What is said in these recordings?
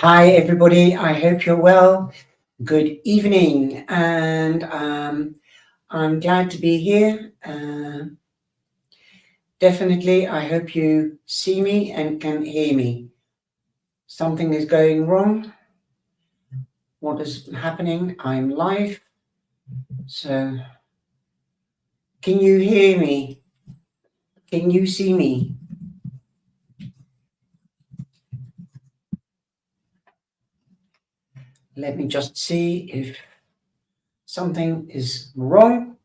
Hi, everybody. I hope you're well. Good evening, and I'm glad to be here. Definitely, I hope you see me and can hear me. Something is going wrong. What is happening? I'm live. So, can you hear me? Can you see me? Let me just see if something is wrong.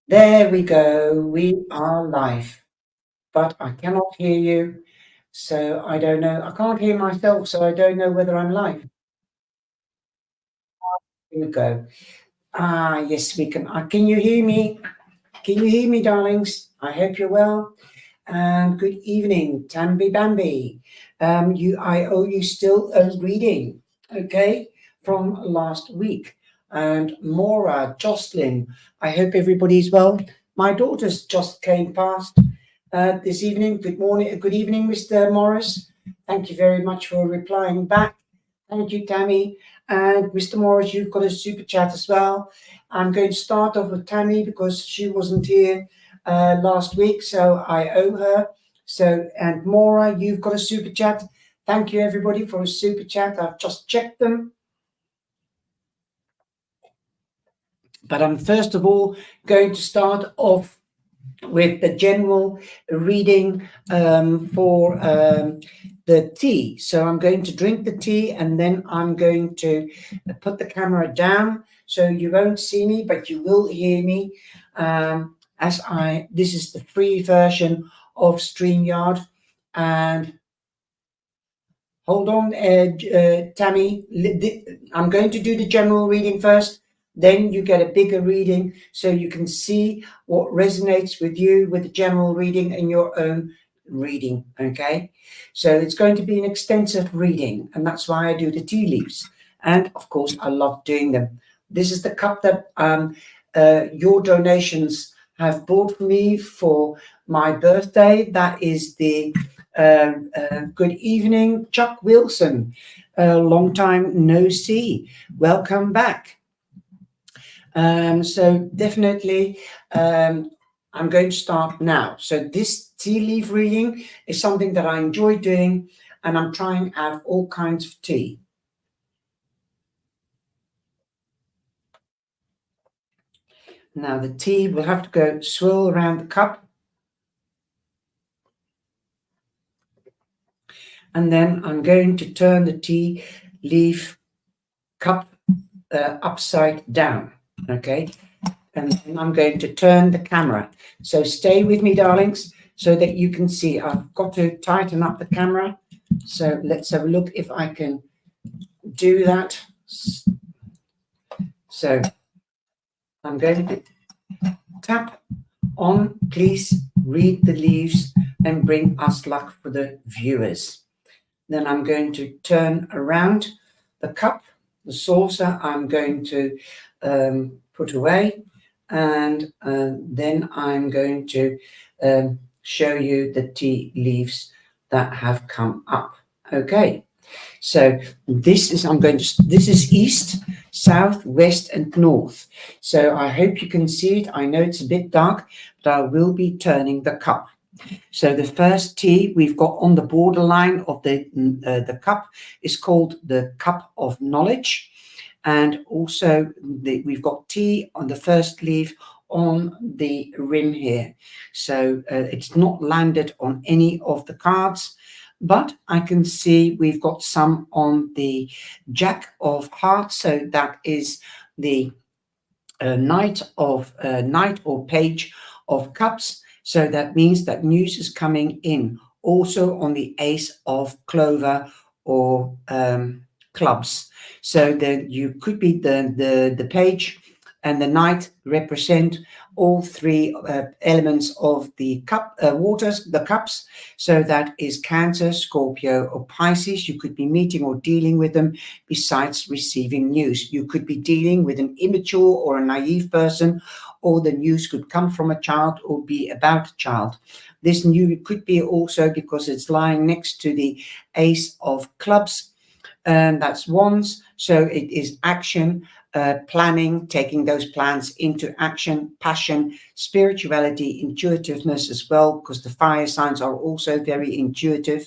There we go. We are live, but I cannot hear you. So I don't know. I can't hear myself, so I don't know whether I'm live. Here we go. Yes, we can. Can you hear me? Can you hear me, darlings? I hope you're well. And good evening, Tamby Bambi. I owe you still a reading, okay, from last week. And Maura, Jocelyn, I hope everybody's well. My daughters just came past this evening. Good morning, good evening, Mr. Morris. Thank you very much for replying back. Thank you, Tammy. And Mr. Morris, you've got a super chat as well. I'm going to start off with Tammy because she wasn't here last week, so I owe her. So, and Maura, you've got a super chat. Thank you, everybody, for a super chat. I've just checked them. But I'm first of all going to start off with the general reading for the tea. So I'm going to drink the tea and then I'm going to put the camera down so you won't see me, but you will hear me this is the free version of StreamYard. And hold on, Tammy, I'm going to do the general reading first. Then you get a bigger reading so you can see what resonates with you with the general reading and your own reading, okay? So it's going to be an extensive reading, and that's why I do the tea leaves. And of course, I love doing them. This is the cup that your donations have bought for me for my birthday. That is the good evening, Chuck Wilson. Long time no see. Welcome back. So definitely, I'm going to start now. So this tea leaf reading is something that I enjoy doing, and I'm trying out all kinds of tea. Now the tea will have to go swirl around the cup. And then I'm going to turn the tea leaf cup upside down, okay? And then I'm going to turn the camera. So stay with me, darlings, so that you can see. I've got to tighten up the camera. So let's have a look if I can do that. So I'm going to tap on, please read the leaves and bring us luck for the viewers. Then I'm going to turn around the cup, the saucer I'm going to put away. And then I'm going to show you the tea leaves that have come up. Okay, so this is east, south, west, and north. So I hope you can see it. I know it's a bit dark, but I will be turning the cup. So the first tea we've got on the borderline of the cup is called the cup of knowledge. And also we've got tea on the first leaf on the rim here. So it's not landed on any of the cards, but I can see we've got some on the Jack of Hearts. So that is the knight or page of cups. So that means that news is coming in. Also on the ace of clover or clubs. So that you could be the page and the Knight represent all three elements of the waters, the cups. So that is Cancer, Scorpio, or Pisces. You could be meeting or dealing with them besides receiving news. You could be dealing with an immature or a naive person, or the news could come from a child or be about a child. This news could be also because it's lying next to the Ace of Clubs, and that's wands. So it is action, planning, taking those plans into action, passion, spirituality, intuitiveness as well, because the fire signs are also very intuitive.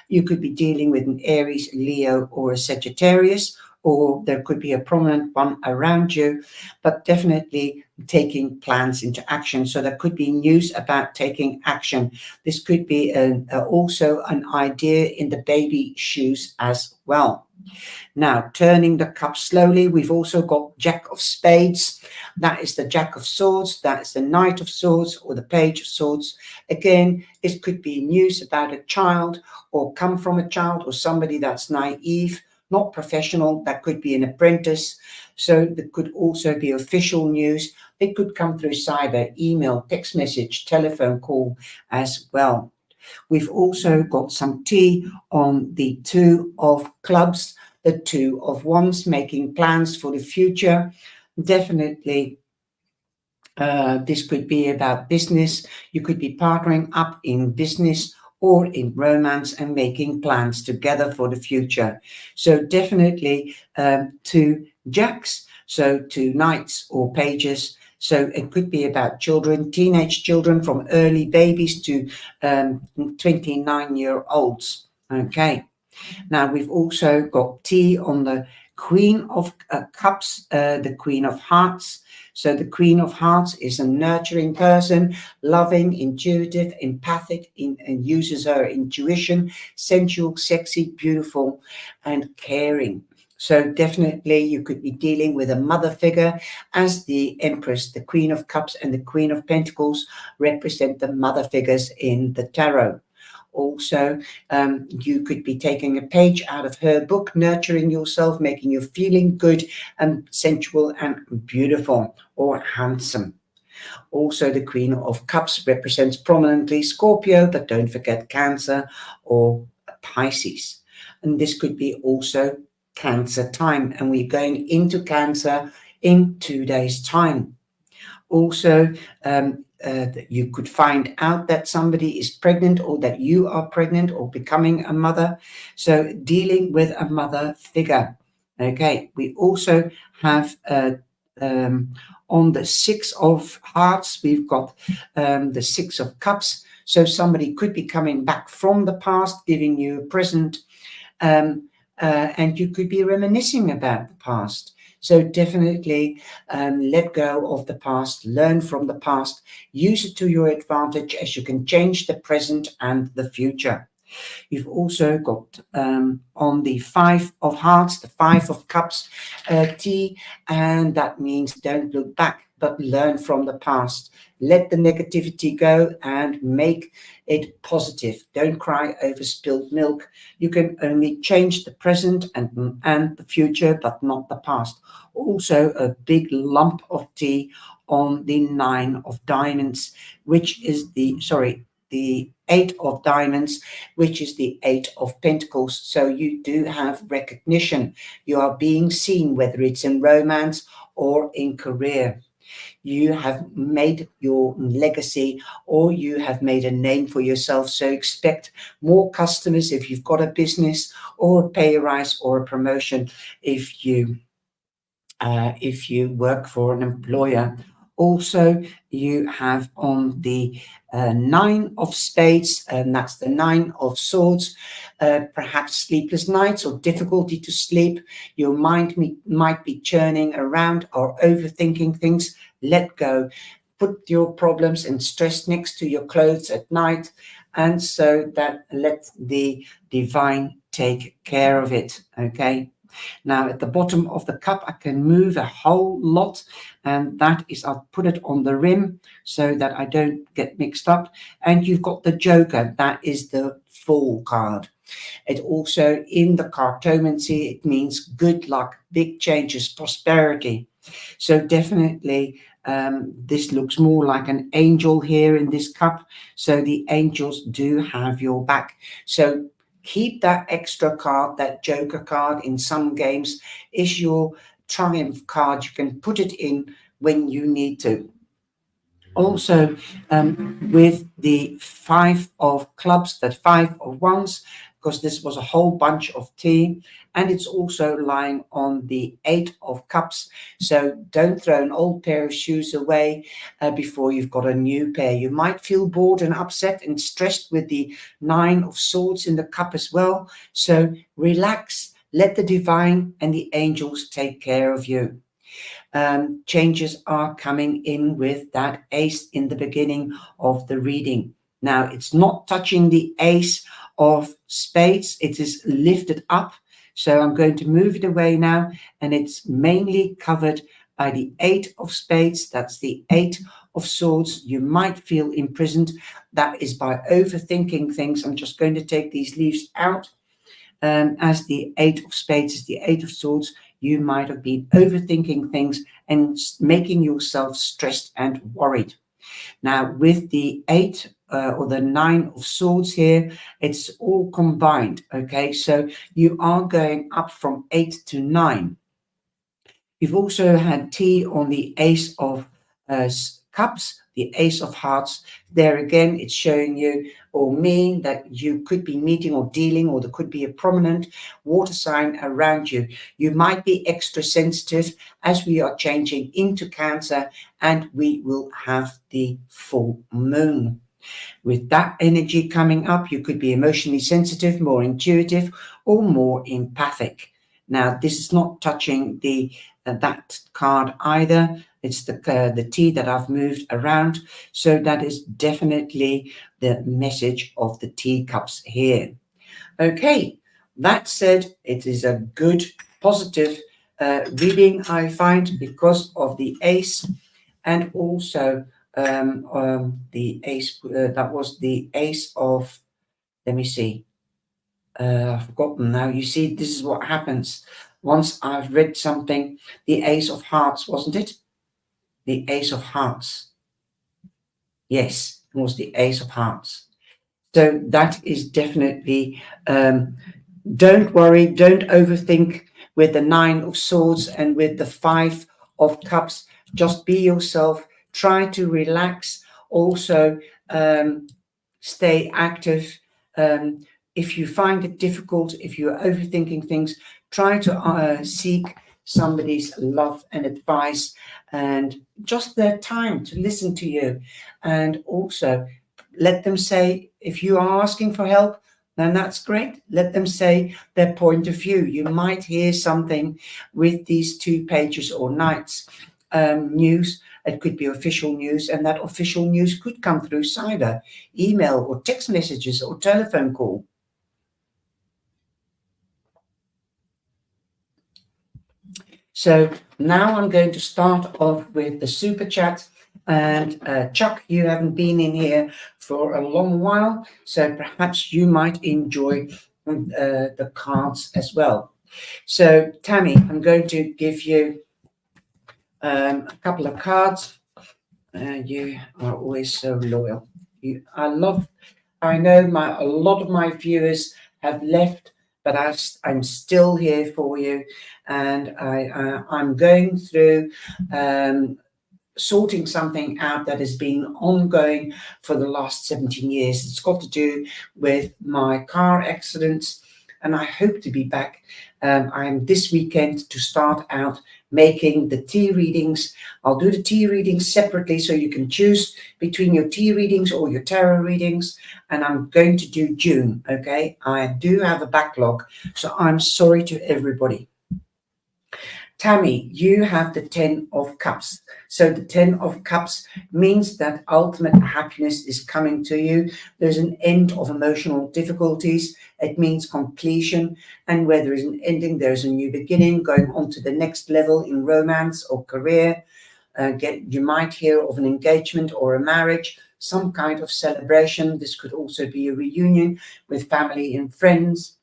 You could be dealing with an Aries, Leo, or a Sagittarius, or there could be a prominent one around you, but definitely taking plans into action. So there could be news about taking action. This could be also an idea in the baby shoes as well. Now, turning the cup slowly, we've also got Jack of Spades. That is the Jack of Swords. That is the Knight of Swords or the Page of Swords. Again, it could be news about a child or come from a child or somebody that's naive, not professional. That could be an apprentice. So there could also be official news. It could come through cyber, email, text message, telephone call as well. We've also got some tea on the Two of Clubs, the Two of Wands, making plans for the future. Definitely, this could be about business. You could be partnering up in business or in romance and making plans together for the future. So definitely two jacks, so two knights or pages. So it could be about children, teenage children, from early babies to 29-year-olds. Okay. Now we've also got tea on the Queen of Cups, the Queen of Hearts. So the Queen of Hearts is a nurturing person, loving, intuitive, empathic, and uses her intuition, sensual, sexy, beautiful, and caring. So definitely you could be dealing with a mother figure, as the Empress, the Queen of Cups, and the Queen of Pentacles represent the mother figures in the tarot. Also, you could be taking a page out of her book, nurturing yourself, making you feeling good and sensual and beautiful or handsome. Also, the Queen of Cups represents prominently Scorpio, but don't forget Cancer or Pisces. And this could be also Cancer time. And we're going into Cancer in 2 days' time. Also, you could find out that somebody is pregnant or that you are pregnant or becoming a mother. So dealing with a mother figure. Okay, we also have on the Six of Hearts, we've got the Six of Cups. So somebody could be coming back from the past, giving you a present, and you could be reminiscing about the past. So definitely let go of the past, learn from the past, use it to your advantage, as you can change the present and the future. You've also got on the Five of Hearts, the Five of Cups tea, and that means don't look back, but learn from the past. Let the negativity go and make it positive. Don't cry over spilled milk. You can only change the present and the future, but not the past. Also, a big lump of tea on the Nine of Diamonds, which is the Eight of Diamonds, which is the Eight of Pentacles. So you do have recognition. You are being seen, whether it's in romance or in career. You have made your legacy, or you have made a name for yourself. So expect more customers if you've got a business, or a pay rise or a promotion if you work for an employer. Also, you have on the Nine of Spades, and that's the Nine of Swords, perhaps sleepless nights or difficulty to sleep. Your mind might be churning around or overthinking things. Let go. Put your problems and stress next to your clothes at night, and so that let the divine take care of it. Okay. Now, at the bottom of the cup, I can move a whole lot, and that is, I'll put it on the rim so that I don't get mixed up. And you've got the Joker, that is the Fool card. It also, in the cartomancy, it means good luck, big changes, prosperity. So definitely this looks more like an angel here in this cup. So the angels do have your back. So keep that extra card, that joker card in some games is your triumph card. You can put it in when you need to. Also, with the 5 of clubs, that 5 of wands, because this was a whole bunch of tea, and it's also lying on the 8 of cups. So don't throw an old pair of shoes away before you've got a new pair. You might feel bored and upset and stressed with the 9 of swords in the cup as well. So relax, let the divine and the angels take care of you. Changes are coming in with that ace in the beginning of the reading. Now, it's not touching the ace of spades, it is lifted up. So I'm going to move it away now, and it's mainly covered by the 8 of spades. That's the 8 of swords. You might feel imprisoned. That is by overthinking things. I'm just going to take these leaves out. As the 8 of spades is the 8 of swords, you might have been overthinking things and making yourself stressed and worried. Now, with the 8 or the 9 of swords here, it's all combined. Okay, so you are going up from 8 to 9. You've also had tea on the ace of cups, the ace of hearts. There again, it's showing you or mean that you could be meeting or dealing, or there could be a prominent water sign around you. You might be extra sensitive as we are changing into Cancer, and we will have the full moon. With that energy coming up, you could be emotionally sensitive, more intuitive, or more empathic. Now, this is not touching the that card either. It's the tea that I've moved around. So that is definitely the message of the teacups here. Okay, that said, it is a good, positive reading, I find, because of the ace, and also the ace, that was the ace of, let me see, I've forgotten now. You see, this is what happens once I've read something. The ace of hearts, wasn't it? The ace of hearts. Yes, it was the ace of hearts. So that is definitely, don't worry, don't overthink with the 9 of swords and with the 5 of cups. Just be yourself, try to relax. Also, stay active. If you find it difficult, if you're overthinking things, try to seek somebody's love and advice, and just their time to listen to you. And also let them say, if you are asking for help, then that's great. Let them say their point of view. You might hear something with these 2 pages or nights news. It could be official news, and that official news could come through either email or text messages or telephone call. So now I'm going to start off with the super chat. And Chuck, you haven't been in here for a long while, so perhaps you might enjoy the cards as well. So Tammy, I'm going to give you a couple of cards. You are always so loyal. I know a lot of my viewers have left, but I'm still here for you, and I'm going through sorting something out that has been ongoing for the last 17 years. It's got to do with my car accidents, and I hope to be back. I'm this weekend to start out making the tea readings. I'll do the tea readings separately, so you can choose between your tea readings or your tarot readings, and I'm going to do June. Okay, I do have a backlog, so I'm sorry to everybody. Tammy, you have the 10 of cups. So the 10 of cups means that ultimate happiness is coming to you. There's an end of emotional difficulties. It means completion. And where there is an ending, there's a new beginning, going on to the next level in romance or career. You might hear of an engagement or a marriage, some kind of celebration. This could also be a reunion with family and friends.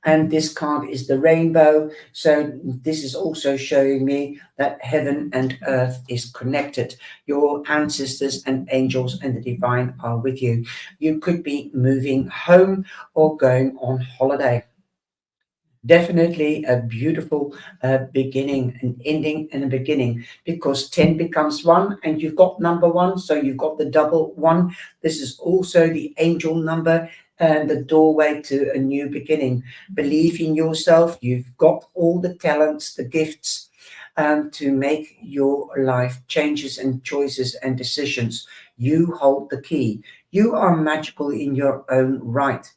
And this card is the rainbow. So this is also showing me that heaven and earth is connected. Your ancestors and angels and the divine are with you. You could be moving home or going on holiday. Definitely a beautiful beginning, an ending and a beginning, because 10 becomes 1 and you've got number 1, so you've got the double 1. This is also the angel number and the doorway to a new beginning. Believe in yourself. You've got all the talents, the gifts to make your life changes and choices and decisions. You hold the key. You are magical in your own right.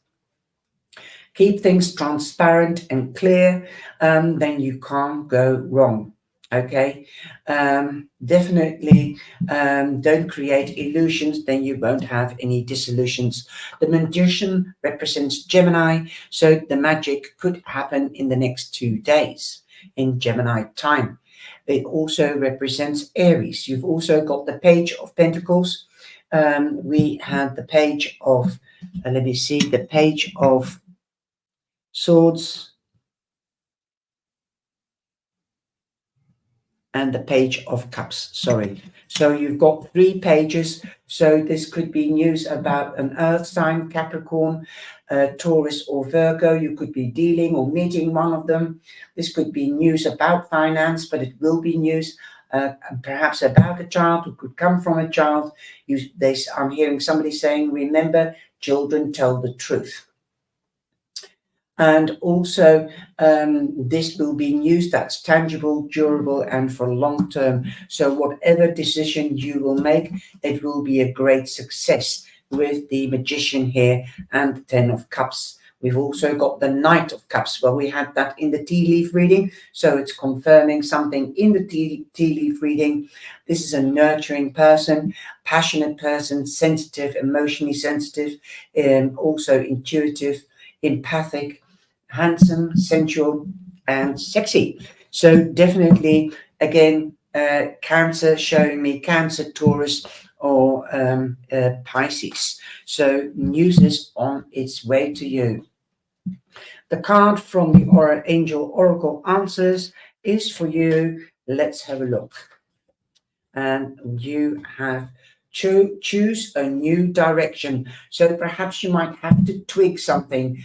Keep things transparent and clear, then you can't go wrong. Okay, definitely don't create illusions, then you won't have any disillusions. The magician represents Gemini, so the magic could happen in the next 2 days in Gemini time. It also represents Aries. You've also got the Page of Pentacles. We had the Page of, let me see, the Page of Swords and the Page of Cups. Sorry. So you've got 3 pages. So this could be news about an earth sign, Capricorn, Taurus or Virgo. You could be dealing or meeting one of them. This could be news about finance, but it will be news perhaps about a child. It could come from a child. I'm hearing somebody saying, remember, children tell the truth. And also, this will be news that's tangible, durable, and for long term. So whatever decision you will make, it will be a great success with the Magician here and the 10 of Cups. We've also got the Knight of Cups. Well, we had that in the tea leaf reading, so it's confirming something in the tea leaf reading. This is a nurturing person, passionate person, sensitive, emotionally sensitive, also intuitive, empathic, handsome, sensual, and sexy. So definitely, again, Cancer showing me Cancer, Taurus, or Pisces. So news is on its way to you. The card from the Angel Oracle Answers is for you. Let's have a look. And you have choose a new direction. So perhaps you might have to tweak something.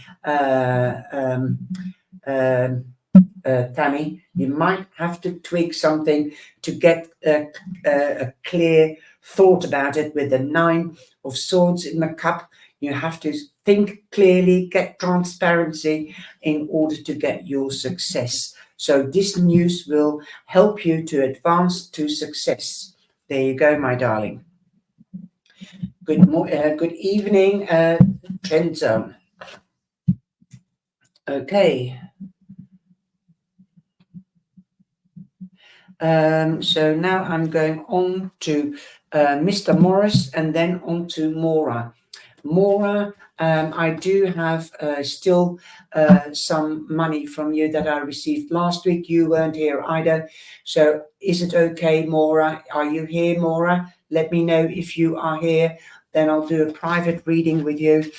Tammy, you might have to tweak something to get a clear thought about it. With the 9 of Swords in the cup, you have to think clearly, get transparency in order to get your success. So this news will help you to advance to success. There you go, my darling. Good evening, Trend Zone. Okay. So now I'm going on to Mr. Morris and then on to Maura. Maura, I do have still some money from you that I received last week. You weren't here either. So is it okay, Maura? Are you here, Maura? Let me know if you are here. Then I'll do a private reading with you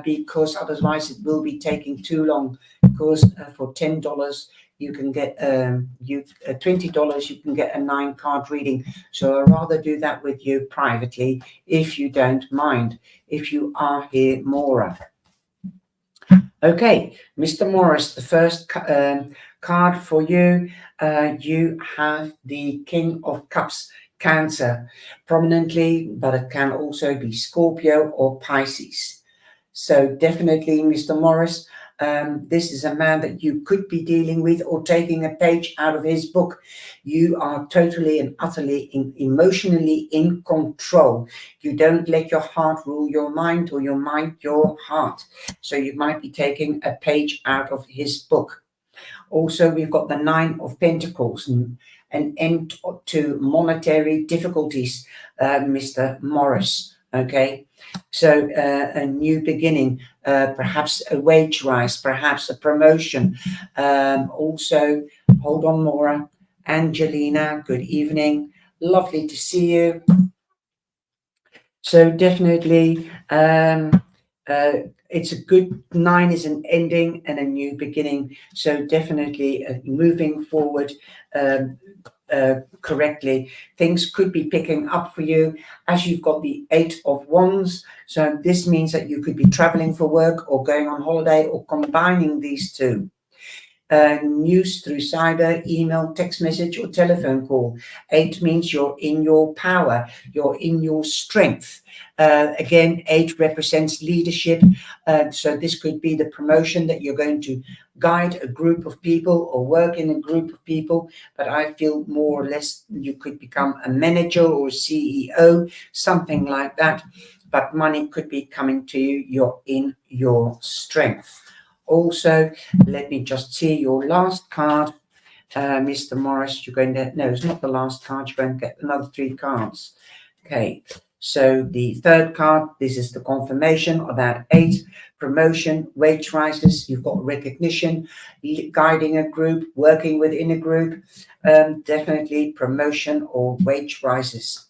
because otherwise it will be taking too long. Because for $10, you can get $20, you can get a 9-card reading. So I'd rather do that with you privately if you don't mind, if you are here, Maura. Okay, Mr. Morris, the first card for you. You have the King of Cups, Cancer, prominently, but it can also be Scorpio or Pisces. So definitely, Mr. Morris, this is a man that you could be dealing with or taking a page out of his book. You are totally and utterly emotionally in control. You don't let your heart rule your mind or your mind your heart. So you might be taking a page out of his book. Also, we've got the 9 of Pentacles, an end to monetary difficulties, Mr. Morris. Okay, so a new beginning, perhaps a wage rise, perhaps a promotion. Also, hold on, Maura. Angelina, good evening. Lovely to see you. So definitely, It's a good 9 is an ending and a new beginning. So definitely moving forward correctly. Things could be picking up for you as you've got the 8 of Wands. So this means that you could be traveling for work or going on holiday or combining these two. News through cyber, email, text message, or telephone call. 8 means you're in your power, you're in your strength. Again, 8 represents leadership. So this could be the promotion that you're going to guide a group of people or work in a group of people. But I feel more or less you could become a manager or a CEO, something like that. But money could be coming to you. You're in your strength. Also, let me just see your last card. Mr. Morris, you're going to, no, it's not the last card. You're going to get another 3 cards. Okay, so the third card, this is the confirmation of that 8. Promotion, wage rises, you've got recognition, guiding a group, working within a group, definitely promotion or wage rises.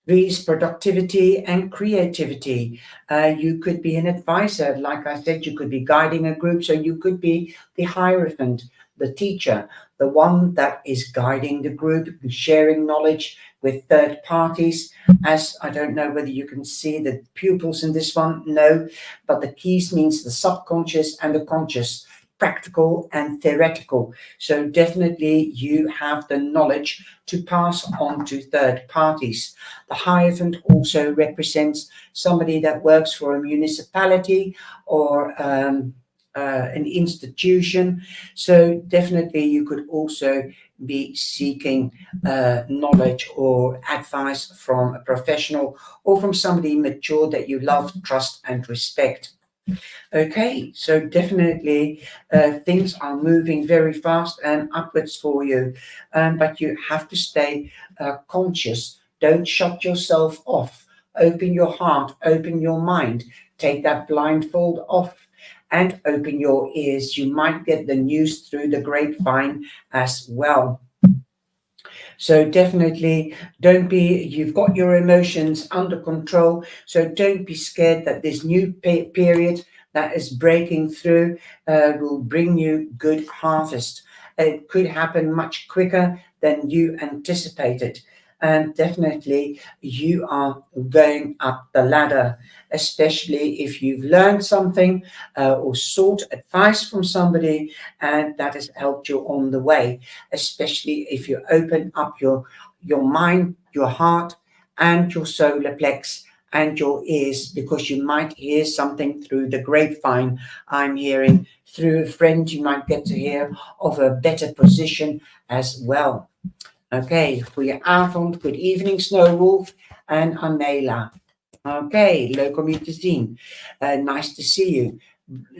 3 is productivity and creativity. You could be an advisor. Like I said, you could be guiding a group. So you could be the hierophant, the teacher, the one that is guiding the group, sharing knowledge with third parties. As I don't know whether you can see the pupils in this one. No, but the keys means the subconscious and the conscious, practical and theoretical. So definitely you have the knowledge to pass on to third parties. The hierophant also represents somebody that works for a municipality or an institution. So definitely you could also be seeking knowledge or advice from a professional or from somebody mature that you love, trust and respect. Okay, so definitely things are moving very fast and upwards for you, but you have to stay conscious. Don't shut yourself off. Open your heart, open your mind, take that blindfold off and open your ears. You might get the news through the grapevine as well. So definitely you've got your emotions under control. So don't be scared that this new period that is breaking through will bring you good harvest. It could happen much quicker than you anticipated. And definitely you are going up the ladder, especially if you've learned something or sought advice from somebody and that has helped you on the way, especially if you open up your mind, your heart and your solar plex and your ears, because you might hear something through the grapevine. I'm hearing through a friend, you might get to hear of a better position as well. Okay, goedenavond, good evening, Snowwolf and Amela. Okay, leuk om je te zien. Nice to see you.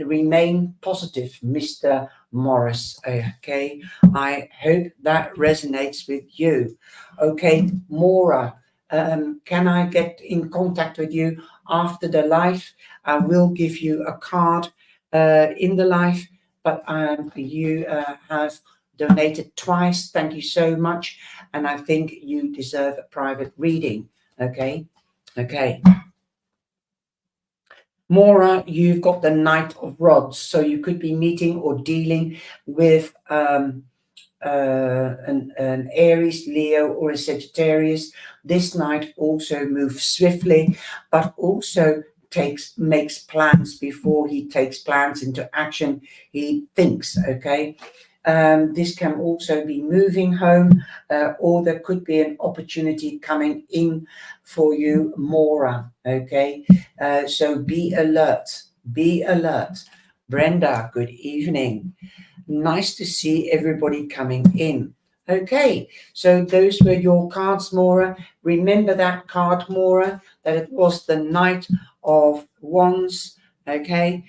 Remain positive, Mr. Morris. Okay, I hope that resonates with you. Okay, Maura, can I get in contact with you after the live? I will give you a card in the live, but you have donated twice. Thank you so much. And I think you deserve a private reading. Okay. Maura, you've got the Knight of Rods. So you could be meeting or dealing with an Aries, Leo, or a Sagittarius. This knight also moves swiftly, but also makes plans before he takes plans into action. He thinks, okay. This can also be moving home, or there could be an opportunity coming in for you, Maura. Okay, so be alert. Be alert. Brenda, good evening. Nice to see everybody coming in. Okay, so those were your cards, Maura. Remember that card, Maura, that it was the Knight of Wands. Okay.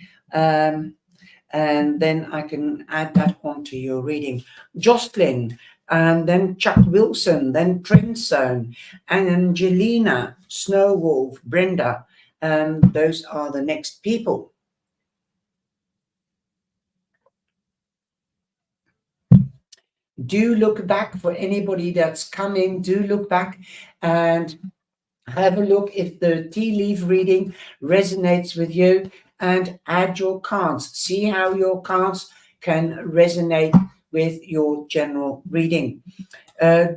And then I can add that onto your reading. Jocelyn, and then Chuck Wilson, then Trentzone, and Angelina, Snowwolf, Brenda. Those are the next people. Do look back for anybody that's come in. Do look back and Have a look if the tea leaf reading resonates with you and add your cards. See how your cards can resonate with your general reading.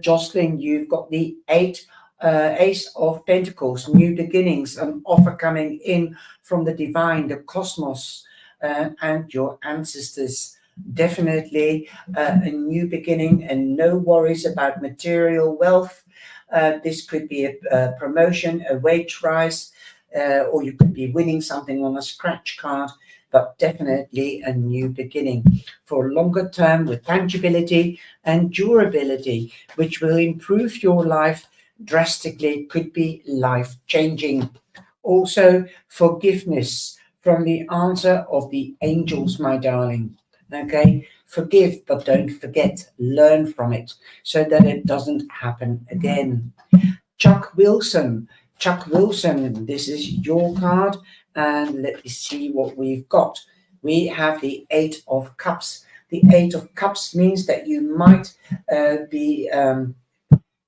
Jocelyn, you've got the Ace of Pentacles, new beginnings, an offer coming in from the divine, the cosmos, and your ancestors. Definitely a new beginning and no worries about material wealth. This could be a promotion, a wage rise, or you could be winning something on a scratch card, but definitely a new beginning for longer term with tangibility and durability, which will improve your life drastically, could be life changing. Also, forgiveness from the answer of the angels, my darling. Okay, forgive, but don't forget, learn from it so that it doesn't happen again. Chuck Wilson. Chuck Wilson, this is your card, and let me see what we've got. We have the Eight of Cups. The Eight of Cups means that you might be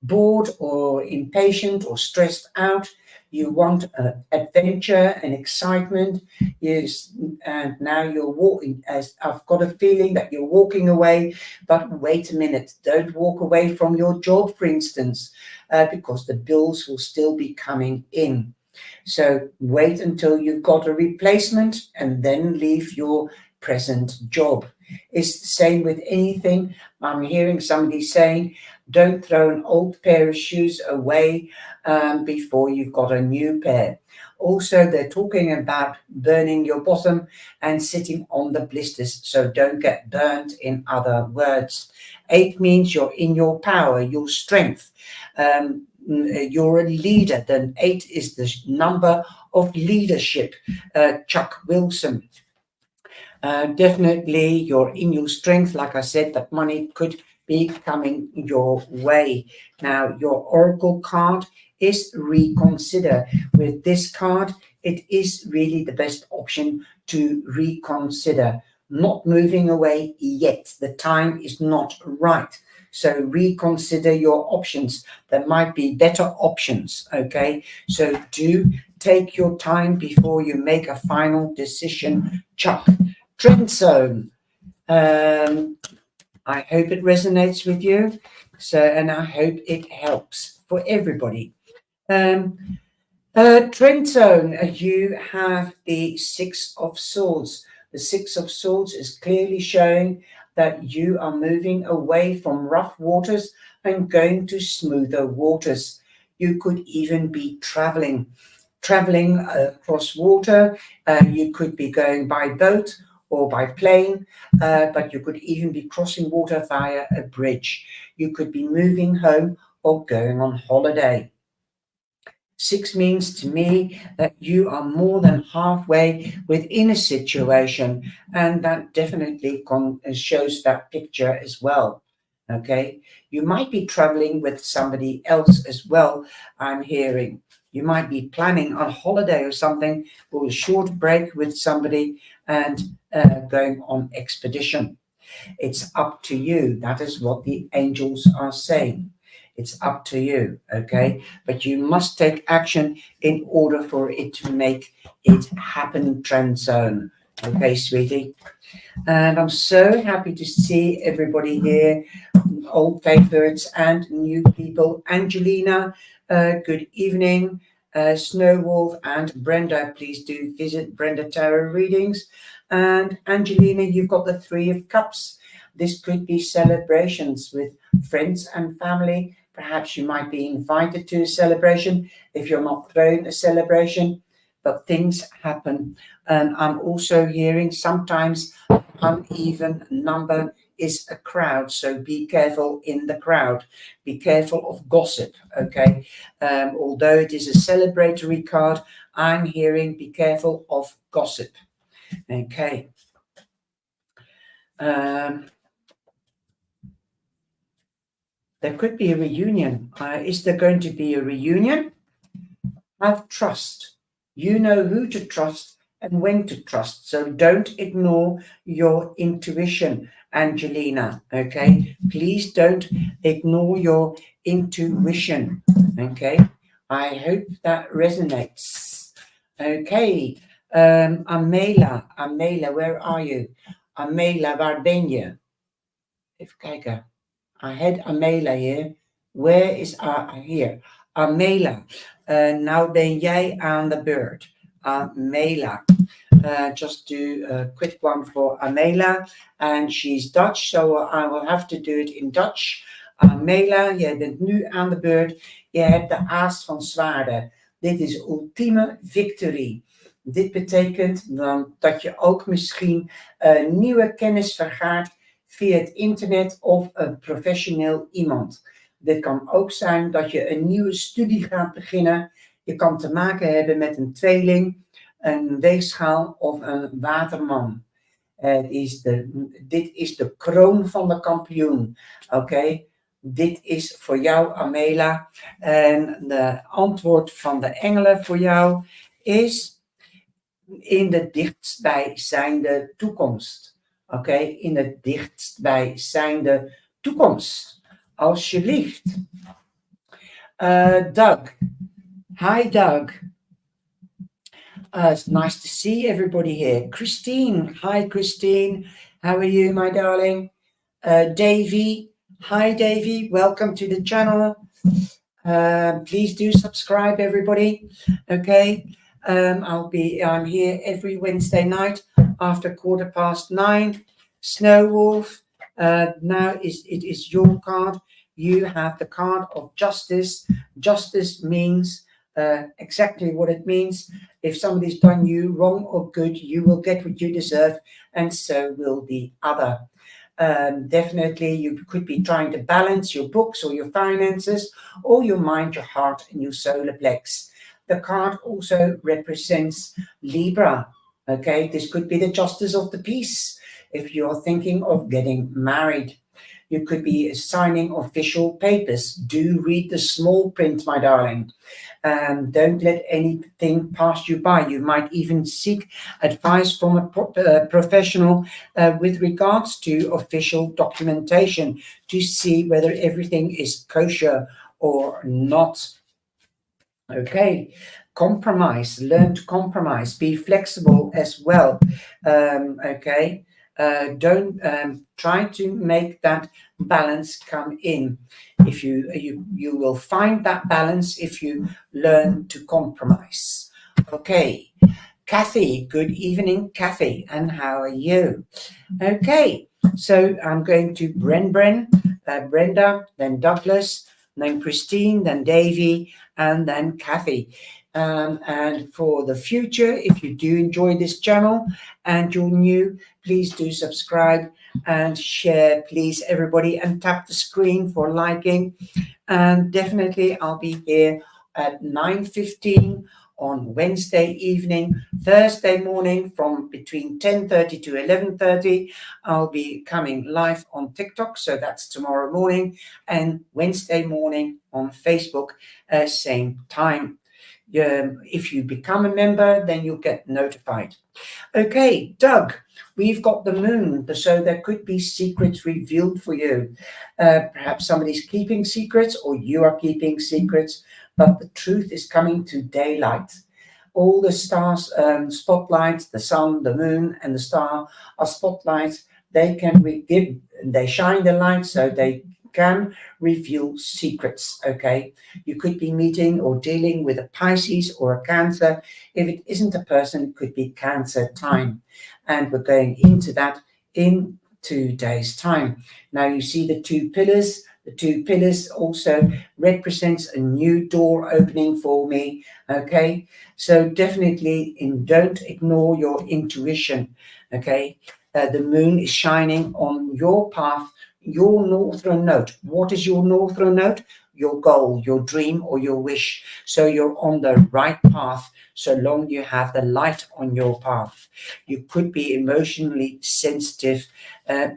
bored or impatient or stressed out. You want adventure and excitement. Yes, and now you're walking. As I've got a feeling that you're walking away, but wait a minute. Don't walk away from your job, for instance, because the bills will still be coming in. So wait until you've got a replacement and then leave your present job. It's the same with anything. I'm hearing somebody saying, don't throw an old pair of shoes away before you've got a new pair. Also, they're talking about burning your bottom and sitting on the blisters, so don't get burnt, in other words. 8 means you're in your power, your strength. You're a leader. Then 8 is the number of leadership. Chuck Wilson. Definitely, you're in your strength. Like I said, that money could be coming your way. Now, your oracle card is reconsider. With this card, it is really the best option to reconsider. Not moving away yet. The time is not right. So reconsider your options. There might be better options. Okay. So do take your time before you make a final decision, Chuck. Trend zone. I hope it resonates with you. So, and I hope it helps for everybody. Trend zone. You have the Six of Swords. The Six of Swords is clearly showing that you are moving away from rough waters and going to smoother waters. You could even be traveling across water. You could be going by boat or by plane, but you could even be crossing water via a bridge. You could be moving home or going on holiday. 6 means to me that you are more than halfway within a situation, and that definitely shows that picture as well. Okay, you might be traveling with somebody else as well. I'm hearing you might be planning a holiday or something, or a short break with somebody and going on expedition. It's up to you. That is what the angels are saying. It's up to you, okay? But you must take action in order for it to make it happen, trend zone. Okay, sweetie? And I'm so happy to see everybody here, old favorites and new people. Angelina, good evening. Snowwolf and Brenda, please do visit Brenda Tarot Readings. And Angelina, you've got the Three of Cups. This could be celebrations with friends and family. Perhaps you might be invited to a celebration if you're not throwing a celebration, but things happen. And I'm also hearing sometimes uneven number is a crowd, so be careful in the crowd. Be careful of gossip, okay? Although it is a celebratory card, I'm hearing be careful of gossip, okay? There could be a reunion. Is there going to be a reunion? Have trust. You know who to trust and when to trust. So don't ignore your intuition, Angelina. Okay. Please don't ignore your intuition. Okay. I hope that resonates. Okay. Amela, where are you? Amela, waar ben je? Even kijken. I had Amela here. Where is here? Amela. Nou ben jij aan de beurt. Amela. Just do a quick one for Amela. And she's Dutch, so I will have to do it in Dutch. Amela, jij bent nu aan de beurt. Je hebt de aas van zwaarden. Dit is ultieme victory. Dit betekent dan dat je ook misschien nieuwe kennis vergaart via het internet of een professioneel iemand. Dit kan ook zijn dat je een nieuwe studie gaat beginnen. Je kan te maken hebben met een tweeling, een weegschaal of een waterman. Dit is de kroon van de kampioen. Oké? Dit is voor jou, Amela. En de antwoord van de engelen voor jou is in de dichtstbijzijnde toekomst. Oké? In de dichtstbijzijnde toekomst. Alsjeblieft. Doug. Hi, Doug. It's nice to see everybody here. Christine. Hi, Christine. How are you, my darling? Davy. Hi, Davy. Welcome to the channel. Please do subscribe, everybody. Okay. I'm here every Wednesday night after 9:15. Snowwolf. Now it is your card. You have the card of justice. Justice means exactly what it means. If somebody's done you wrong or good, you will get what you deserve, and so will the other. Definitely, you could be trying to balance your books or your finances, or your mind, your heart, and your solar plex. The card also represents Libra. Okay, this could be the justice of the peace. If you're thinking of getting married, you could be signing official papers. Do read the small print, my darling. Don't let anything pass you by. You might even seek advice from a professional with regards to official documentation to see whether everything is kosher or not. Okay, compromise, learn to compromise, be flexible as well. Okay, don't try to make that balance come in. If you will find that balance if you learn to compromise. Okay, Kathy, good evening, Kathy, and how are you? Okay, so I'm going to Brenda, then Douglas, then Christine, then Davy, and then Kathy. And for the future, if you do enjoy this channel and you're new, please do subscribe and share, please, everybody, and tap the screen for liking. And definitely I'll be here at 9:15 on Wednesday evening, Thursday morning from between 10:30 to 11:30. I'll be coming live on TikTok, so that's tomorrow morning, and Wednesday morning on Facebook, same time. If you become a member, then you'll get notified. Okay, Doug, we've got the moon, so there could be secrets revealed for you. Perhaps somebody's keeping secrets or you are keeping secrets, but the truth is coming to daylight. All the stars, spotlights, the sun, the moon, and the star are spotlights. They shine the light, so they can reveal secrets. Okay, you could be meeting or dealing with a Pisces or a Cancer. If it isn't a person, it could be Cancer time, and we're going into that in 2 days' time. Now you see the two pillars. The two pillars also represents a new door opening for me. Okay, so definitely don't ignore your intuition. Okay, the moon is shining on your path, your northern node. What is your northern node? Your goal, your dream, or your wish. So you're on the right path so long you have the light on your path. You could be emotionally sensitive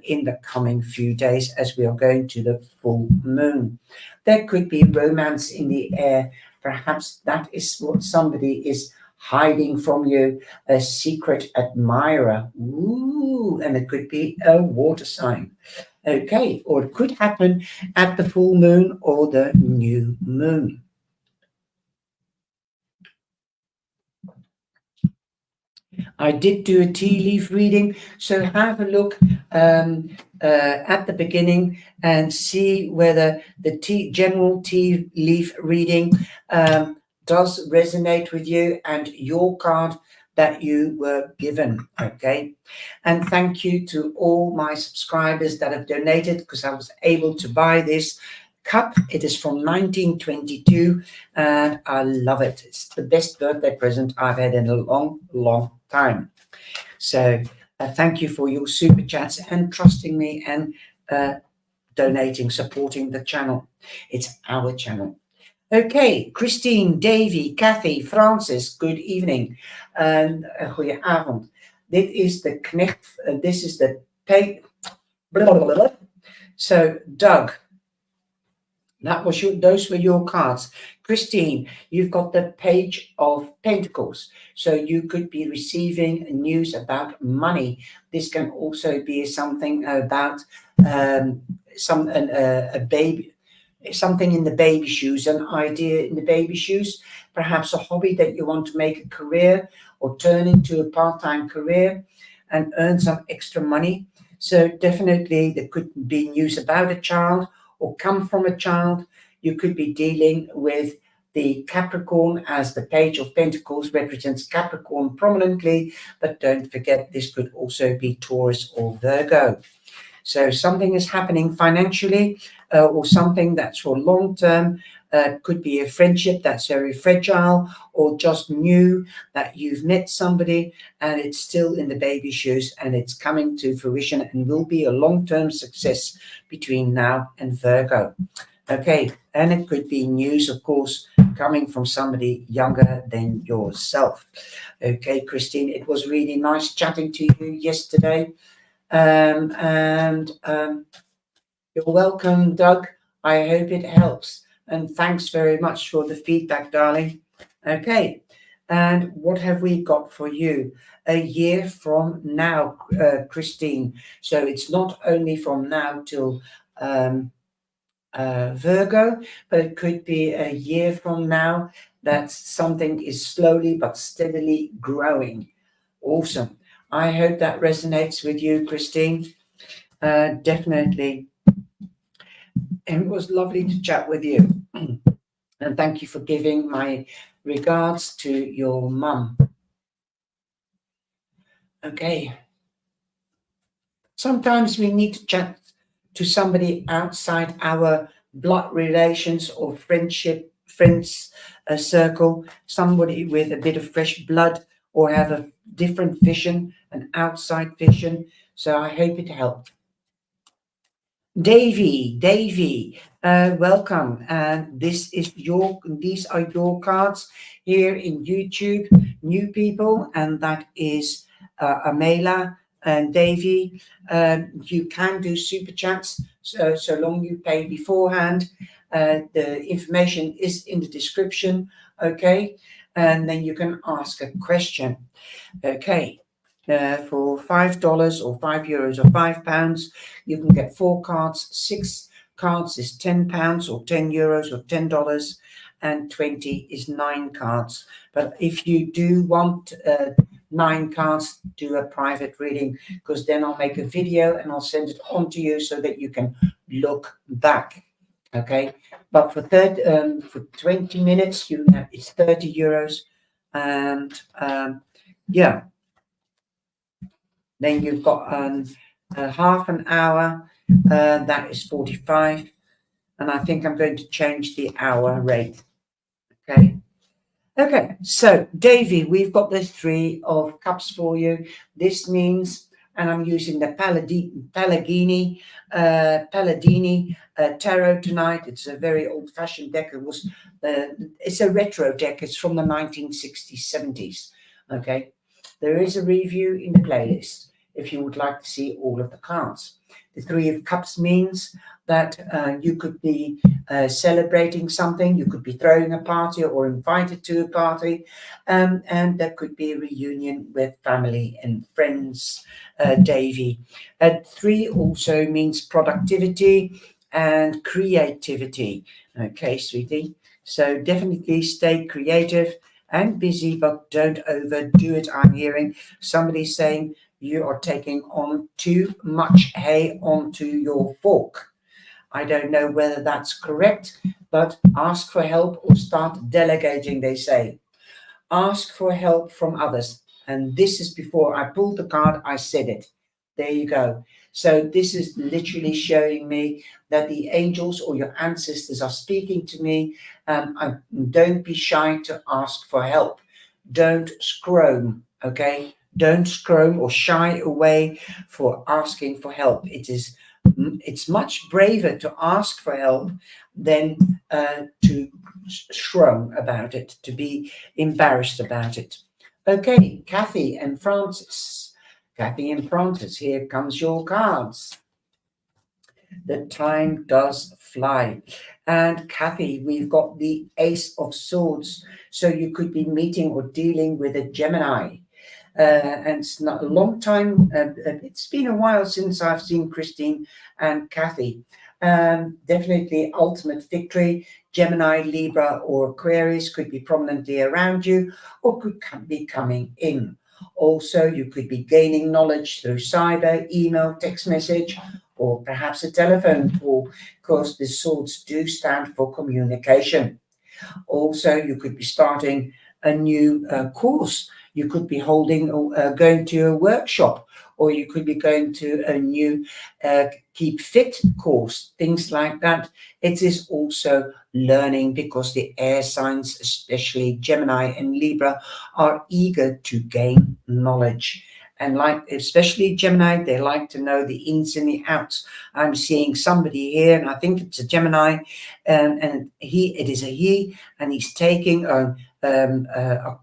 in the coming few days as we are going to the full moon. There could be romance in the air. Perhaps that is what somebody is hiding from you, a secret admirer. Ooh, and it could be a water sign. Okay, or it could happen at the full moon or the new moon. I did do a tea leaf reading, so have a look at the beginning and see whether the general tea leaf reading does resonate with you and your card that you were given. Okay, and thank you to all my subscribers that have donated, because I was able to buy this cup. It is from 1922 and I love it. It's the best birthday present I've had in a long time. So thank you for your super chats and trusting me and donating, supporting the channel. It's our channel. Okay, Christine, Davy, Kathy, Francis, good evening. Goeie avond. Dit is de knecht, this is the pay. So, Doug, those were your cards. Christine, you've got the Page of Pentacles. So you could be receiving news about money. This can also be something about a baby, something in the baby shoes, an idea in the baby shoes, perhaps a hobby that you want to make a career or turn into a part-time career and earn some extra money. So definitely there could be news about a child or come from a child. You could be dealing with the Capricorn, as the Page of Pentacles represents Capricorn prominently, but don't forget this could also be Taurus or Virgo. So something is happening financially or something that's for long term. Could be a friendship that's very fragile or just new, that you've met somebody and it's still in the baby shoes and it's coming to fruition and will be a long-term success between now and Virgo. Okay, and it could be news, of course, coming from somebody younger than yourself. Okay, Christine, it was really nice chatting to you yesterday. You're welcome, Doug. I hope it helps. And thanks very much for the feedback, darling. Okay, and what have we got for you? A year from now, Christine. So it's not only from now till Virgo, but it could be a year from now that something is slowly but steadily growing. Awesome. I hope that resonates with you, Christine. Definitely. And it was lovely to chat with you. And thank you for giving my regards to your mum. Okay. Sometimes we need to chat to somebody outside our blood relations or friends circle, somebody with a bit of fresh blood or have a different vision, an outside vision. So I hope it helped. Davy, welcome. And these are your cards here in YouTube, new people, and that is Amela and Davy. You can do super chats so long you pay beforehand. The information is in the description, okay? And then you can ask a question, okay? For $5 or €5 or £5, you can get 4 cards. 6 cards is £10 or €10 or $10, and 20 is 9 cards. But if you do want 9 cards, do a private reading, because then I'll make a video and I'll send it on to you so that you can look back. Okay, but for 20 minutes, it's €30, and yeah. Then you've got half an hour, that is 45. And I think I'm going to change the hour rate. Okay, so Davy, we've got the 3 of Cups for you. This means, and I'm using the Palladini tarot tonight. It's a very old-fashioned deck. It's a retro deck. It's from the 1960s, 70s. Okay, there is a review in the playlist if you would like to see all of the cards. The 3 of Cups means that you could be celebrating something, you could be throwing a party or invited to a party, and there could be a reunion with family and friends, Davy. 3 also means productivity and creativity. Okay, sweetie. So definitely stay creative and busy, but don't overdo it. I'm hearing somebody saying you are taking on too much hay onto your fork. I don't know whether that's correct, but ask for help or start delegating, they say. Ask for help from others. And this is before I pulled the card, I said it. There you go. So this is literally showing me that the angels or your ancestors are speaking to me. Don't be shy to ask for help. Don't scroom, okay? Don't scroom or shy away for asking for help. It's much braver to ask for help than to shrum about it, to be embarrassed about it. Okay, Kathy and Francis. Kathy and Francis, here comes your cards. The time does fly. And Kathy, we've got the Ace of Swords. So you could be meeting or dealing with a Gemini. And it's not a long time. It's been a while since I've seen Christine and Kathy. Definitely ultimate victory. Gemini, Libra, or Aquarius could be prominently around you or could be coming in. Also, you could be gaining knowledge through cyber, email, text message, or perhaps a telephone call, because the swords do stand for communication. Also, you could be starting a new course. You could be going to a workshop, or you could be going to a new keep fit course, things like that. It is also learning, because the air signs, especially Gemini and Libra, are eager to gain knowledge. And especially Gemini, they like to know the ins and the outs. I'm seeing somebody here, and I think it's a Gemini, and it is a he, and he's taking a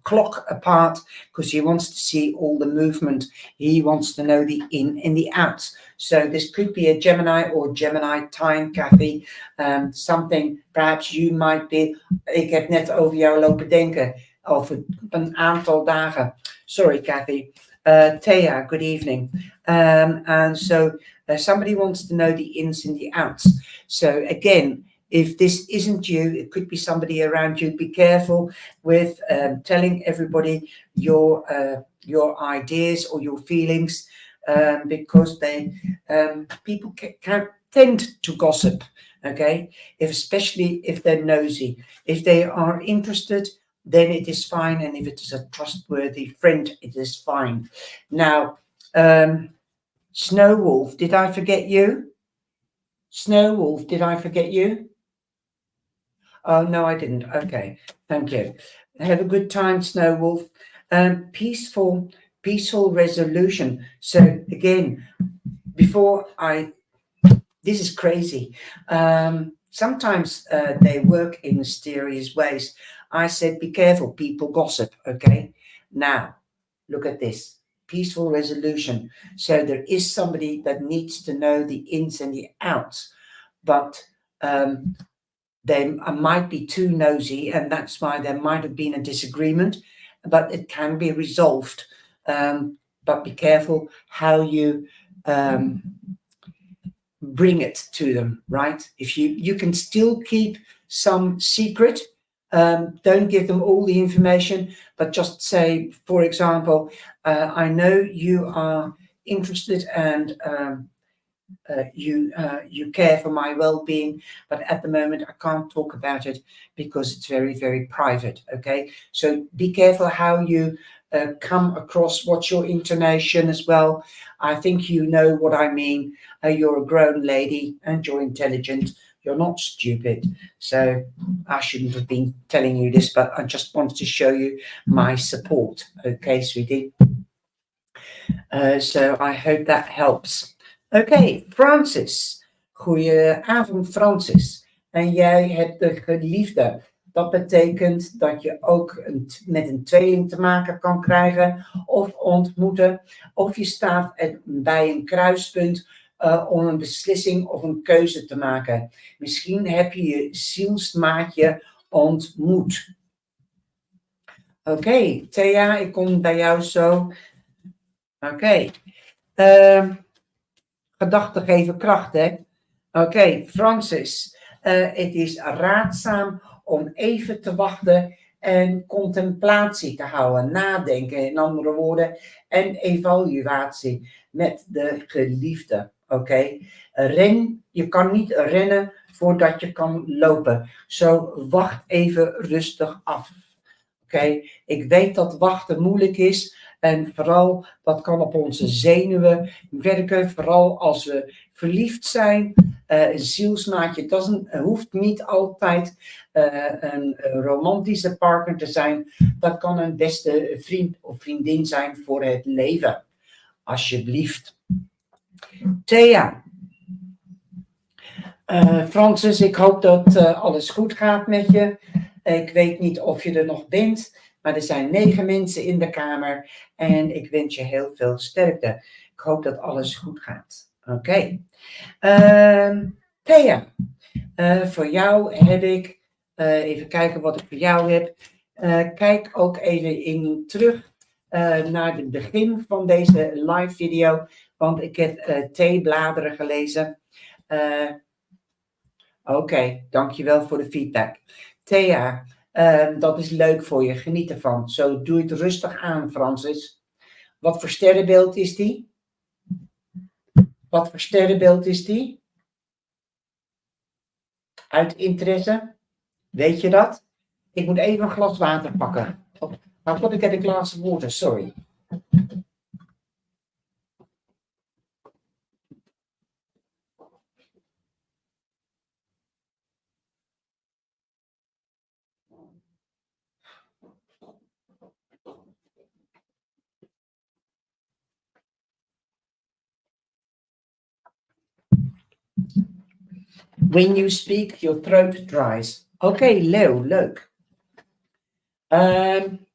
clock apart because he wants to see all the movement. He wants to know the in and the out. So this could be a Gemini or Gemini time, Kathy. Something perhaps you might be. Ik heb net over jou lopen denken over een aantal dagen. Sorry, Kathy. Thea, good evening. And so somebody wants to know the ins and the outs. So again, if this isn't you, it could be somebody around you. Be careful with telling everybody your ideas or your feelings, because people can tend to gossip. Okay, especially if they're nosy. If they are interested, then it is fine. And if it is a trustworthy friend, it is fine. Now, Snow Wolf, did I forget you? Snow Wolf, did I forget you? Oh, no, I didn't. Okay, thank you. Have a good time, Snow Wolf. Peaceful resolution. So again, this is crazy. Sometimes they work in mysterious ways. I said, be careful, people gossip, okay? Now, look at this. Peaceful resolution. So there is somebody that needs to know the ins and the outs, but they might be too nosy, and that's why there might have been a disagreement, but it can be resolved. But be careful how you bring it to them, right? If you can still keep some secret, don't give them all the information, but just say, for example, I know you are interested and you care for my well-being, but at the moment I can't talk about it because it's very, very private. Okay, so be careful how you come across. What's your intonation as well? I think you know what I mean. You're a grown lady and you're intelligent. You're not stupid. So I shouldn't have been telling you this, but I just wanted to show you my support. Okay, sweetie. So I hope that helps. Oké, Francis. Goedenavond, Francis. En jij hebt de geliefde. Dat betekent dat je ook met een tweeling te maken kan krijgen of ontmoeten. Of je staat bij een kruispunt om een beslissing of een keuze te maken. Misschien heb je je zielsmaatje ontmoet. Oké, Thea, ik kom bij jou zo. Oké. Gedachten geven kracht, hè? Oké, Francis. Het is raadzaam om even te wachten en contemplatie te houden, nadenken in andere woorden en evaluatie met de geliefde. Oké? Je kan niet rennen voordat je kan lopen. Zo wacht even rustig af. Oké? Ik weet dat wachten moeilijk is en vooral dat kan op onze zenuwen werken, vooral als we verliefd zijn. Een zielsmaatje hoeft niet altijd een romantische partner te zijn. Dat kan een beste vriend of vriendin zijn voor het leven. Alsjeblieft. Thea. Francis, ik hoop dat alles goed gaat met je. Ik weet niet of je er nog bent, maar er zijn 9 mensen in de kamer en ik wens je heel veel sterkte. Ik hoop dat alles goed gaat. Oké. Thea, voor jou heb ik, even kijken wat ik voor jou heb. Kijk ook even terug naar het begin van deze live video, want ik heb theebladeren gelezen. Oké, dankjewel voor de feedback. Thea, dat is leuk voor je, geniet ervan. Zo doe het rustig aan, Francis. Wat voor sterrenbeeld is die? Wat voor sterrenbeeld is die? Uit interesse? Weet je dat? Ik moet even een glas water pakken. Maar goed, ik heb een glas water, sorry. When you speak, your throat dries. Oké, Leo, leuk. I'm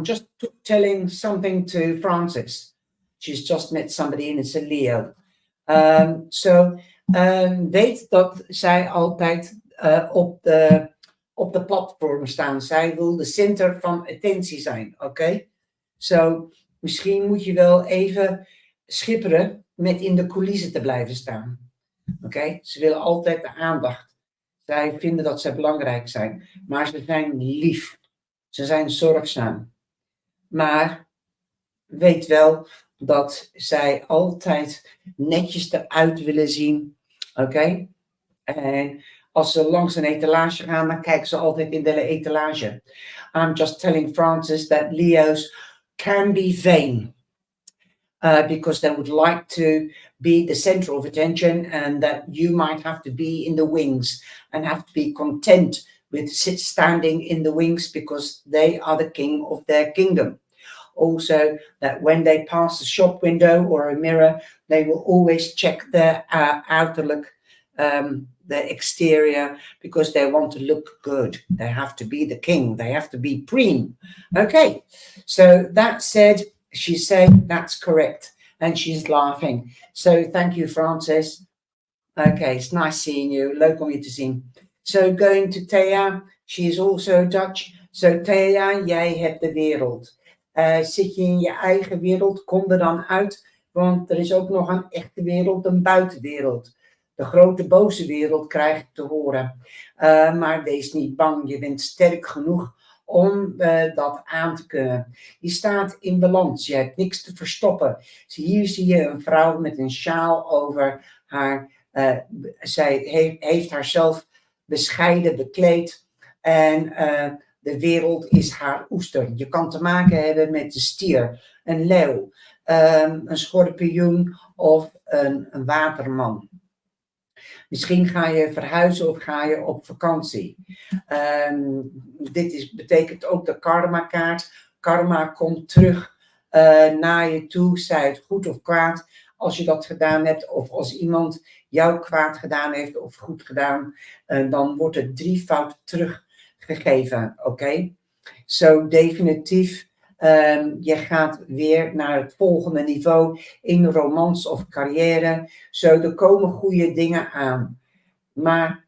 just telling something to Francis. She's just met somebody and it's a Leo. Weet dat zij altijd op de platform staan. Zij wil de center van attentie zijn, oké? Misschien moet je wel even schipperen met in de coulissen te blijven staan. Oké? Ze willen altijd de aandacht. Zij vinden dat ze belangrijk zijn. Maar ze zijn lief. Ze zijn zorgzaam. Maar weet wel dat zij altijd netjes eruit willen zien. Oké? En als ze langs een etalage gaan, dan kijken ze altijd in de etalage. I'm just telling Francis that Leos can be vain. Because they would like to be the center of attention and that you might have to be in the wings and have to be content with standing in the wings because they are the king of their kingdom. Also, that when they pass a shop window or a mirror, they will always check their outerlook, the exterior, because they want to look good. They have to be the king. They have to be prime. Okay, so that said, she's saying that's correct. And she's laughing. So thank you, Francis. Okay, it's nice seeing you. Leuk om je te zien. So going to Thea. She is also Dutch. So Thea, jij hebt de wereld. Zit je in je eigen wereld, kom er dan uit. Want er is ook nog een echte wereld, een buitenwereld. De grote boze wereld krijg ik te horen. Maar wees niet bang, je bent sterk genoeg om dat aan te kunnen. Je staat in balans, je hebt niks te verstoppen. Hier zie je een vrouw met een sjaal over haar. Zij heeft haarzelf bescheiden bekleed en de wereld is haar oester. Je kan te maken hebben met de stier, een leeuw, een schorpioen of een waterman. Misschien ga je verhuizen of ga je op vakantie. Dit betekent ook de karma-kaart. Karma komt terug naar je toe, zij het goed of kwaad. Als je dat gedaan hebt of als iemand jou kwaad gedaan heeft of goed gedaan, dan wordt het drievoud teruggegeven. Oké? Zo definitief. Je gaat weer naar het volgende niveau in romance of carrière. Zo, er komen goede dingen aan. Maar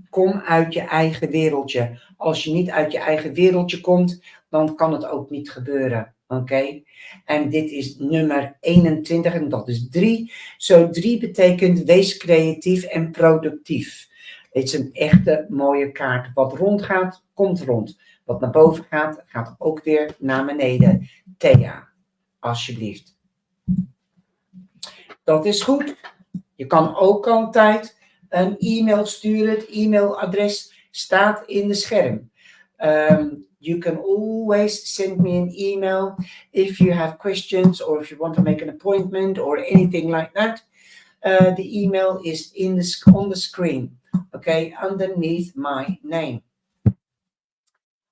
kom uit je eigen wereldje. Als je niet uit je eigen wereldje komt, dan kan het ook niet gebeuren. Oké? En dit is nummer 21 en dat is 3. Zo 3 betekent wees creatief en productief. Het is een echte mooie kaart. Wat rond gaat, komt rond. Wat naar boven gaat, gaat ook weer naar beneden. Thea, alsjeblieft. Dat is goed. Je kan ook altijd een e-mail sturen. Het e-mailadres staat in de scherm. You can always send me an email if you have questions or if you want to make an appointment or anything like that. The email is on the screen, okay, underneath my name.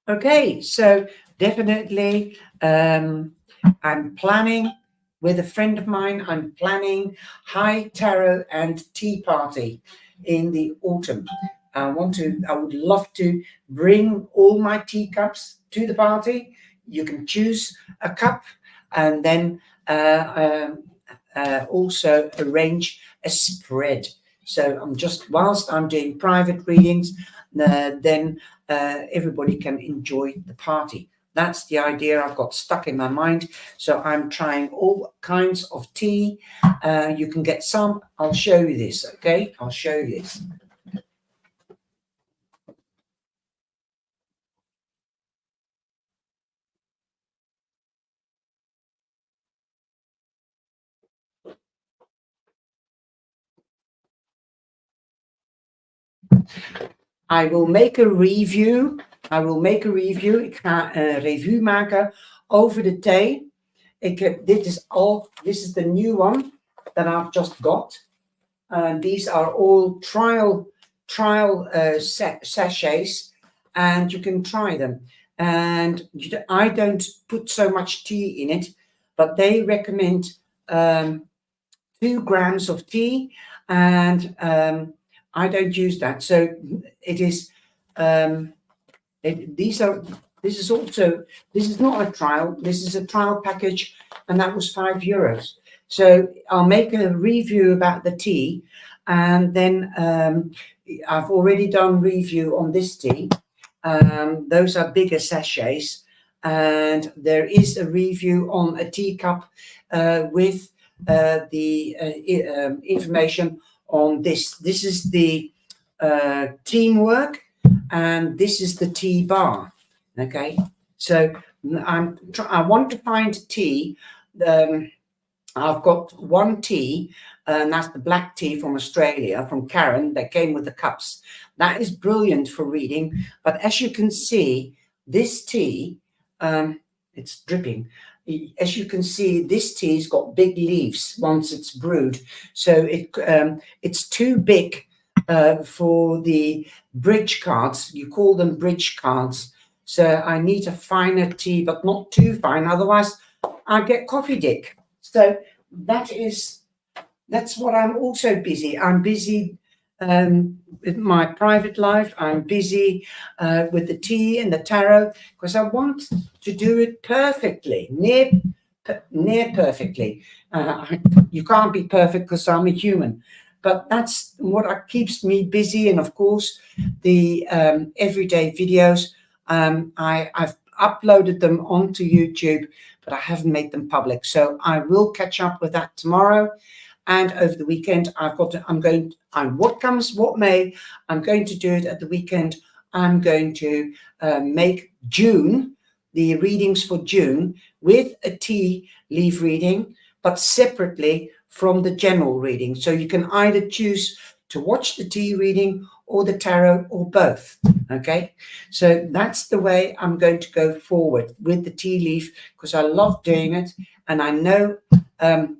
Okay, so definitely I'm planning with a friend of mine, I'm planning high tarot and tea party in the autumn. I would love to bring all my teacups to the party. You can choose a cup and then also arrange a spread. So whilst I'm doing private readings, then everybody can enjoy the party. That's the idea I've got stuck in my mind. So I'm trying all kinds of tea. You can get some. I'll show you this, okay? I'll show you this. I will make a review. Ik ga een review maken over de thee. This is the new one that I've just got. These are all trial sachets, and you can try them. And I don't put so much tea in it, but they recommend 2 grams of tea, and I don't use that. So it is. This is not a trial. This is a trial package, and that was €5. So I'll make a review about the tea, and then I've already done review on this tea. Those are bigger sachets, and there is a review on a teacup with the information on this. This is the teamwork, and this is the tea bar. Okay, so I want to find tea. I've got one tea, and that's the black tea from Australia, from Karen, that came with the cups. That is brilliant for reading. But as you can see, this tea, it's dripping. As you can see, this tea's got big leaves once it's brewed. So it's too big for the bridge cards. You call them bridge cards. So I need a finer tea, but not too fine. Otherwise, I get coffee dick. So that's what I'm also busy. I'm busy with my private life. I'm busy with the tea and the tarot, because I want to do it perfectly, near perfectly. You can't be perfect because I'm a human, but that's what keeps me busy. And of course, the everyday videos. I've uploaded them onto YouTube, but I haven't made them public. So I will catch up with that tomorrow. And over the weekend, what comes, what may, I'm going to do it at the weekend. I'm going to make June, the readings for June, with a tea leaf reading, but separately from the general reading. So you can either choose to watch the tea reading or the tarot, or both. Okay, so that's the way I'm going to go forward with the tea leaf, because I love doing it, and I know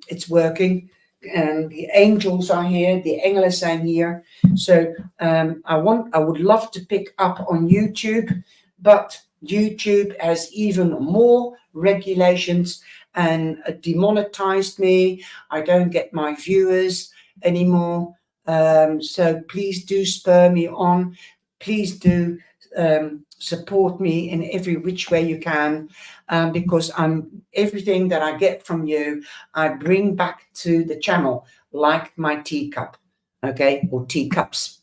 it's working. And the angels are here, the engelen zijn here. So I would love to pick up on YouTube, but YouTube has even more regulations and demonetized me. I don't get my viewers anymore. So please do spur me on. Please do support me in every which way you can, because everything that I get from you, I bring back to the channel, like my teacup, okay, or teacups.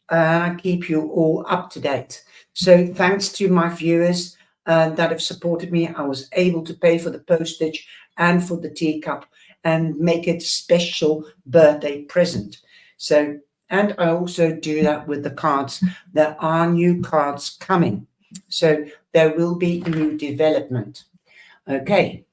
I keep you all up to date. So thanks to my viewers that have supported me, I was able to pay for the postage and for the teacup and make it a special birthday present. So And I also do that with the cards. There are new cards coming. So there will be new development. Okay.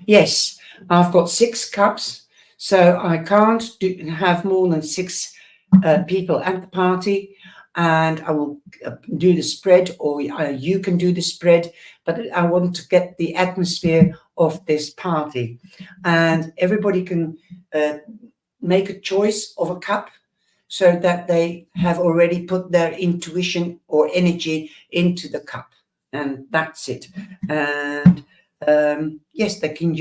Yes, I've got 6 cups, so I can't have more than 6 people at the party, and I will do the spread, or you can do the spread, but I want to get the atmosphere of this party, and everybody can make a choice of a cup so that they have already put their intuition or energy into the cup, and that's it. And yes, they can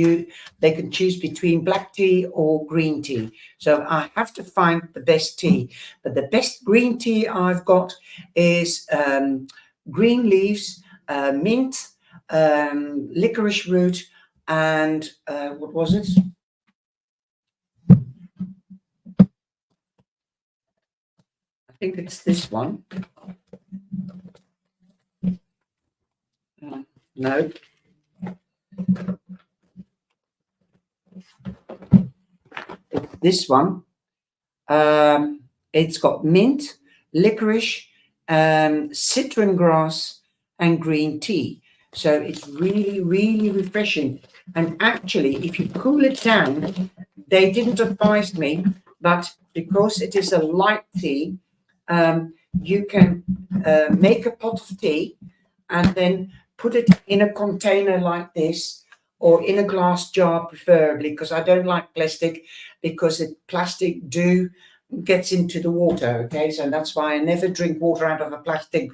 choose between black tea or green tea. So I have to find the best tea, but the best green tea I've got is green leaves, mint, licorice root, and what was it? I think it's this one. No. This one. It's got mint, licorice, citron grass, and green tea. So it's really, really refreshing. And actually, if you cool it down, they didn't advise me, but because it is a light tea, you can make a pot of tea and then put it in a container like this, or in a glass jar preferably, because I don't like plastic, because plastic gets into the water. Okay, so that's why I never drink water out of a plastic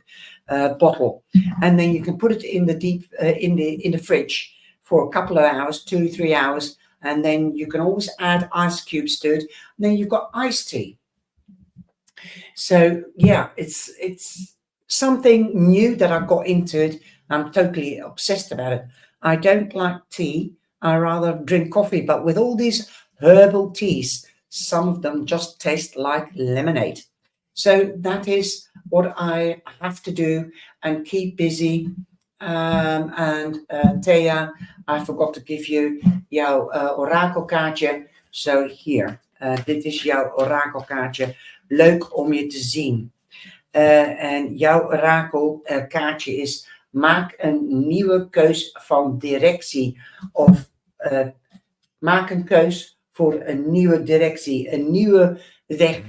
bottle. And then you can put it in the in the fridge for a couple of hours, 2-3 hours, and then you can always add ice cubes to it. And then you've got iced tea. So yeah, it's something new that I got into it. I'm totally obsessed about it. I don't like tea. I rather drink coffee, but with all these herbal teas, some of them just taste like lemonade. So that is what I have to do and keep busy. And Thea, I forgot to give you jouw orakelkaartje. So hier, dit is jouw orakelkaartje. Leuk om je te zien. En jouw orakelkaartje is: maak een nieuwe keus van directie. Of maak een keus voor een nieuwe directie, een nieuwe weg,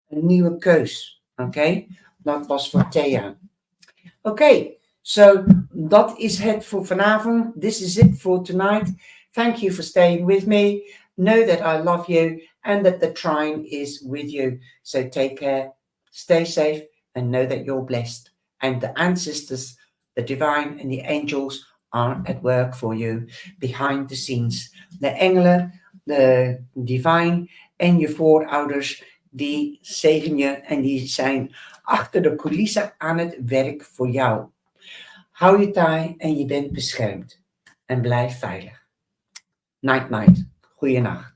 een nieuwe keus. Oké? Dat was voor Thea. Oké, so dat is het voor vanavond. This is it for tonight. Thank you for staying with me. Know that I love you and that the trine is with you. So take care, stay safe, and know that you're blessed. And the ancestors, the divine and the angels are at work for you behind the scenes. De engelen, de divine en je voorouders, die zegen je en die zijn achter de coulissen aan het werk voor jou. Hou je taai en je bent beschermd. En blijf veilig. Night, night. Goeienacht.